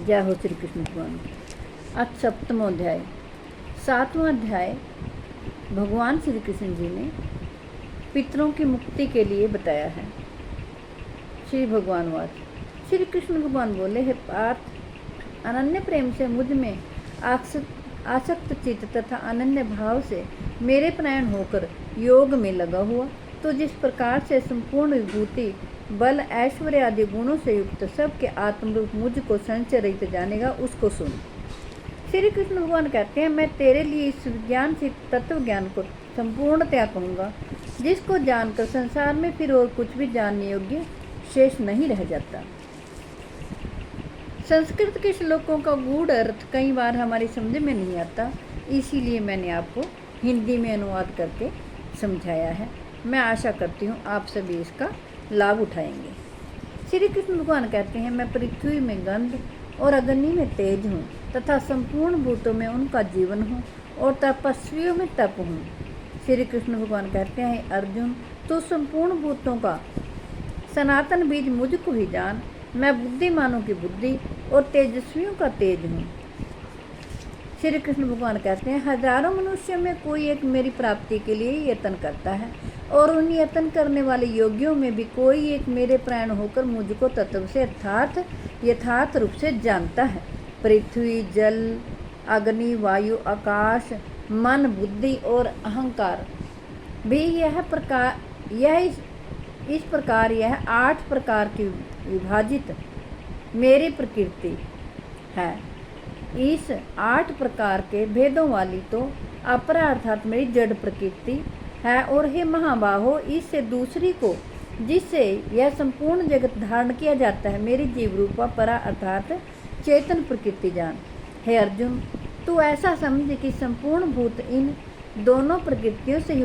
जय हो श्री कृष्ण भगवान। आज सप्तमो अध्याय। सातवां अध्याय भगवान श्री कृष्ण जी ने पितरों की मुक्ति के लिए बताया है। श्री भगवान वाच। श्री कृष्ण भगवान बोले, हे पार्थ, अनन्य प्रेम से मुझ में आसक्त चित्त तथा अनन्य भाव से मेरे प्राण होकर योग में लगा हुआ, तो जिस प्रकार से संपूर्ण विभूति बल ऐश्वर्य आदि गुणों से युक्त सबके आत्मरूप मुझको संशय रहित जानेगा, उसको सुन। श्री कृष्ण भगवान कहते हैं, मैं तेरे लिए इस विज्ञान से तत्व ज्ञान को संपूर्णतया कहूँगा, जिसको जानकर संसार में फिर और कुछ भी जानने योग्य शेष नहीं रह जाता। संस्कृत के श्लोकों का गूढ़ अर्थ कई बार हमारी समझ में नहीं आता, इसीलिए मैंने आपको हिंदी में अनुवाद करके समझाया है। मैं आशा करती हूँ आप सभी इसका लाभ उठाएंगे। श्री कृष्ण भगवान कहते हैं, मैं पृथ्वी में गंध और अग्नि में तेज हूँ तथा संपूर्ण भूतों में उनका जीवन हूँ और तपस्वियों में तप हूँ। श्री कृष्ण भगवान कहते हैं, अर्जुन, तो संपूर्ण भूतों का सनातन बीज मुझको ही जान। मैं बुद्धिमानों की बुद्धि और तेजस्वियों का तेज हूँ। श्री कृष्ण भगवान कहते हैं, हजारों मनुष्यों में कोई एक मेरी प्राप्ति के लिए यत्न करता है और उन यत्न करने वाले योगियों में भी कोई एक मेरे प्राण होकर मुझको तत्व से अर्थात यथार्थ रूप से जानता है। पृथ्वी, जल, अग्नि, वायु, आकाश, मन, बुद्धि और अहंकार भी इस प्रकार यह 8 प्रकार की विभाजित मेरी प्रकृति है। इस 8 प्रकार के भेदों वाली तो अपरा अर्थात मेरी जड़ प्रकृति है, और हे महाबाहो, इससे दूसरी को जिससे यह संपूर्ण जगत धारण किया जाता है, मेरी जीव रूपा परा अर्थात चेतन प्रकृति जान। हे अर्जुन, तू ऐसा समझ कि संपूर्ण भूत इन दोनों प्रकृतियों से ही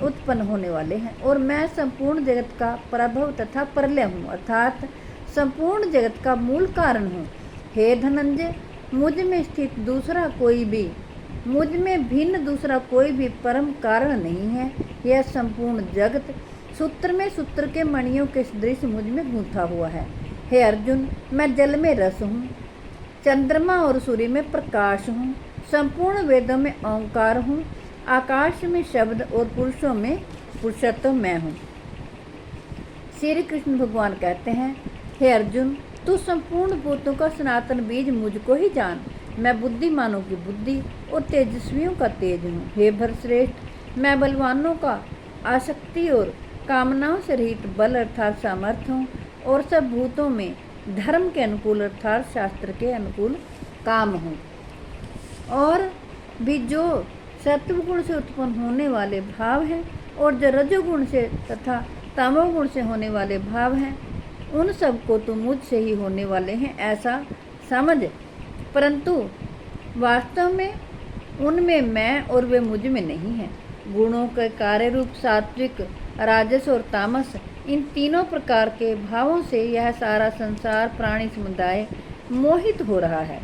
उत्पन्न होने वाले हैं और मैं संपूर्ण जगत का प्रभव तथा प्रलय हूँ, अर्थात संपूर्ण जगत का मूल कारण हूँ। हे धनंजय, मुझ में स्थित मुझ में भिन्न दूसरा कोई भी परम कारण नहीं है। यह संपूर्ण जगत सूत्र में सूत्र के मणियों के सदृश मुझ में गूंथा हुआ है। हे अर्जुन, मैं जल में रस हूँ, चंद्रमा और सूर्य में प्रकाश हूँ, संपूर्ण वेदों में ओंकार हूँ, आकाश में शब्द और पुरुषों में पुरुषत्व मैं हूँ। श्री कृष्ण भगवान कहते हैं, हे अर्जुन, तू संपूर्ण भूतों का सनातन बीज मुझको ही जान। मैं बुद्धिमानों की बुद्धि और तेजस्वियों का तेज हूँ। हे भरतश्रेष्ठ, मैं बलवानों का आसक्ति और कामनाओं से रहित बल अर्थात सामर्थ्य हूँ और सब भूतों में धर्म के अनुकूल अर्थात शास्त्र के अनुकूल काम हूँ। और भी जो सत्वगुण से उत्पन्न होने वाले भाव हैं और जो रजोगुण से तथा तमोगुण से होने वाले भाव हैं, उन सबको तो मुझसे ही होने वाले हैं ऐसा समझ, परंतु वास्तव में उनमें मैं और वे मुझ में नहीं हैं। गुणों के कार्य रूप सात्विक, राजस और तामस, इन तीनों प्रकार के भावों से यह सारा संसार प्राणी समुदाय मोहित हो रहा है।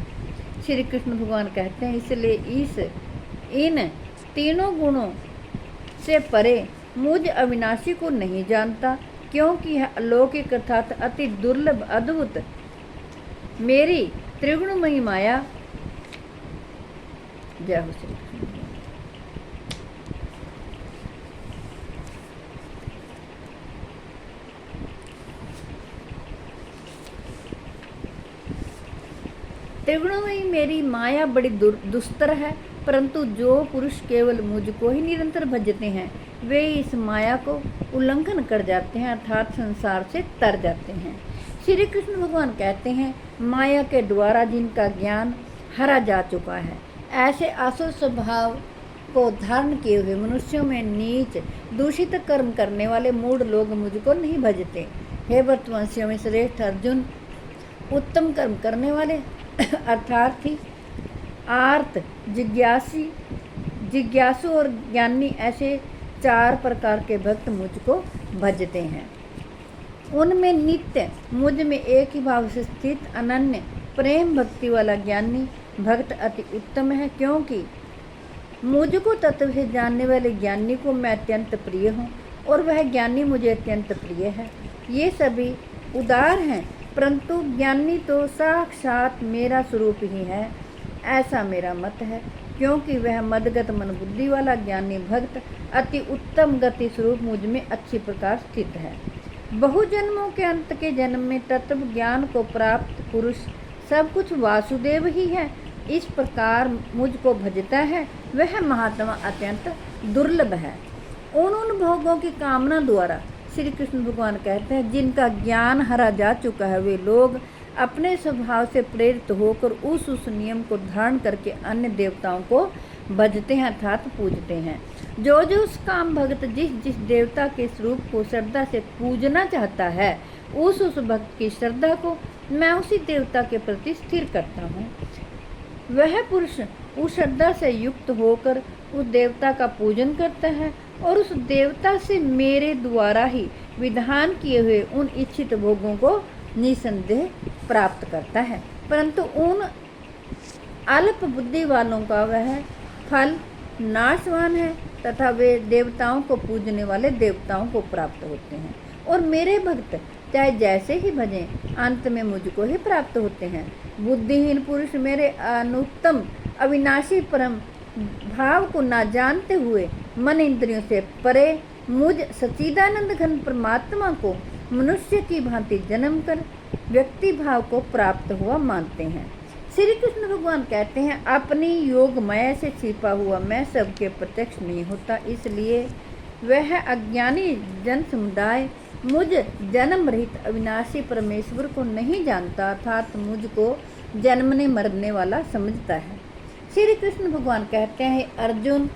श्री कृष्ण भगवान कहते हैं, इसलिए इन तीनों गुणों से परे मुझ अविनाशी को नहीं जानता, क्योंकि यह अलौकिक अर्थात अति दुर्लभ अद्भुत मेरी त्रिगुणमयी माया। जय हो श्री कृष्ण। त्रिगुणमयी मेरी माया बड़ी दुस्तर है, परंतु जो पुरुष केवल मुझको ही निरंतर भजते हैं, वे इस माया को उल्लंघन कर जाते हैं अर्थात संसार से तर जाते हैं। श्री कृष्ण भगवान कहते हैं, माया के द्वारा जिनका ज्ञान हरा जा चुका है, ऐसे आसुर स्वभाव को धारण किए हुए मनुष्यों में नीच दूषित कर्म करने वाले मूढ़ लोग मुझको नहीं भजते। हे भरतवंशियों में श्रेष्ठ अर्जुन, उत्तम कर्म करने वाले अर्थार्थी, आर्त, जिज्ञासु और ज्ञानी, ऐसे 4 प्रकार के भक्त मुझको भजते हैं। उनमें नित्य मुझ में एक ही भाव से स्थित अनन्य प्रेम भक्ति वाला ज्ञानी भक्त अति उत्तम है, क्योंकि मुझको तत्व से जानने वाले ज्ञानी को मैं अत्यंत प्रिय हूँ और वह ज्ञानी मुझे अत्यंत प्रिय है। ये सभी उदार हैं, परंतु ज्ञानी तो साक्षात मेरा स्वरूप ही है, ऐसा मेरा मत है। क्योंकि वह मदगत मन बुद्धि वाला ज्ञानी भक्त अति उत्तम गति स्वरूप मुझ में अच्छी प्रकार स्थित है। बहु जन्मों के अंत के जन्म में तत्व ज्ञान को प्राप्त पुरुष सब कुछ वासुदेव ही है, इस प्रकार मुझको भजता है, वह महात्मा अत्यंत दुर्लभ है। उन भोगों की कामना द्वारा श्री कृष्ण भगवान कहते हैं, जिनका ज्ञान हरा जा चुका है, वे लोग अपने स्वभाव से प्रेरित होकर उस नियम को धारण करके अन्य देवताओं को भजते हैं अर्थात पूजते हैं। जो उस काम भक्त जिस देवता के स्वरूप को श्रद्धा से पूजना चाहता है, उस भक्त की श्रद्धा को मैं उसी देवता के प्रति स्थिर करता हूँ। वह पुरुष उस श्रद्धा से युक्त होकर उस देवता का पूजन करता है और उस देवता से मेरे द्वारा ही विधान किए हुए उन इच्छित भोगों को निसंदेह प्राप्त करता है। परंतु उन अल्प बुद्धि वालों का वह फल नाशवान है तथा वे देवताओं को पूजने वाले देवताओं को प्राप्त होते हैं, और मेरे भक्त चाहे जैसे ही भजें अंत में मुझको ही प्राप्त होते हैं। बुद्धिहीन पुरुष मेरे अनुत्तम अविनाशी परम भाव को ना जानते हुए मन इंद्रियों से परे मुझ सच्चिदानंद घन परमात्मा को मनुष्य की भांति जन्म कर व्यक्ति भाव को प्राप्त हुआ मानते हैं। श्री कृष्ण भगवान कहते हैं, अपनी योग माया से छिपा हुआ मैं सबके प्रत्यक्ष नहीं होता, इसलिए वह अज्ञानी जन समुदाय मुझ जन्म रहित अविनाशी परमेश्वर को नहीं जानता, अर्थात मुझको जन्मने मरने वाला समझता है। श्री कृष्ण भगवान कहते हैं, अर्जुन,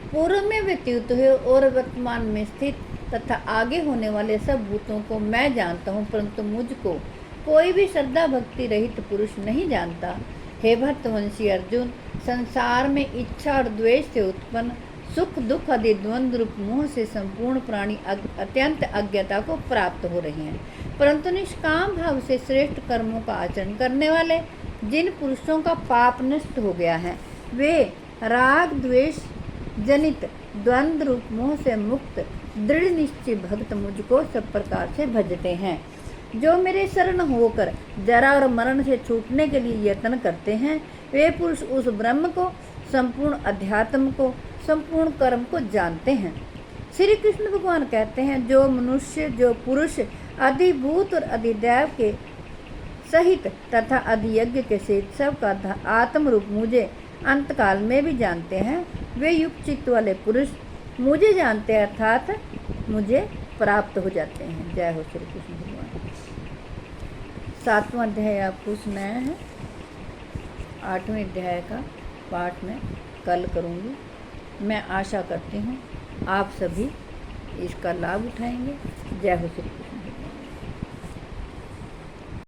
पूर्व में व्यतीत हुए और वर्तमान में स्थित तथा आगे होने वाले सब भूतों को मैं जानता हूँ, परंतु मुझको कोई भी श्रद्धा भक्ति रहित पुरुष नहीं जानता। हे भक्तवंशी अर्जुन, संसार में इच्छा और द्वेष से उत्पन्न सुख दुख आदि द्वंद्व रूप मोह से संपूर्ण प्राणी अत्यंत अज्ञता को प्राप्त हो रहे हैं, परंतु निष्काम भाव से श्रेष्ठ कर्मों का आचरण करने वाले जिन पुरुषों का पाप नष्ट हो गया है, वे राग द्वेष जनित द्वंद्व रूप मोह से मुक्त दृढ़ निश्चय भक्त मुझको सब प्रकार से भजते हैं। जो मेरे शरण होकर जरा और मरण से छूटने के लिए यत्न करते हैं, वे पुरुष उस ब्रह्म को, संपूर्ण अध्यात्म को, संपूर्ण कर्म को जानते हैं। श्री कृष्ण भगवान कहते हैं, जो मनुष्य, जो पुरुष अधिभूत और अधिदैव के सहित तथा अधियज्ञ के सहित सबका आत्म रूप मुझे अंतकाल में भी जानते हैं, वे युक्त चित्त वाले पुरुष मुझे जानते हैं, अर्थात मुझे प्राप्त हो जाते हैं। जय हो श्री कृष्ण भगवान। 7वां अध्याय आपको सुनाया है। 8वें अध्याय का पाठ में कल करूँगी। मैं आशा करती हूँ आप सभी इसका लाभ उठाएंगे। जय हो श्री कृष्ण।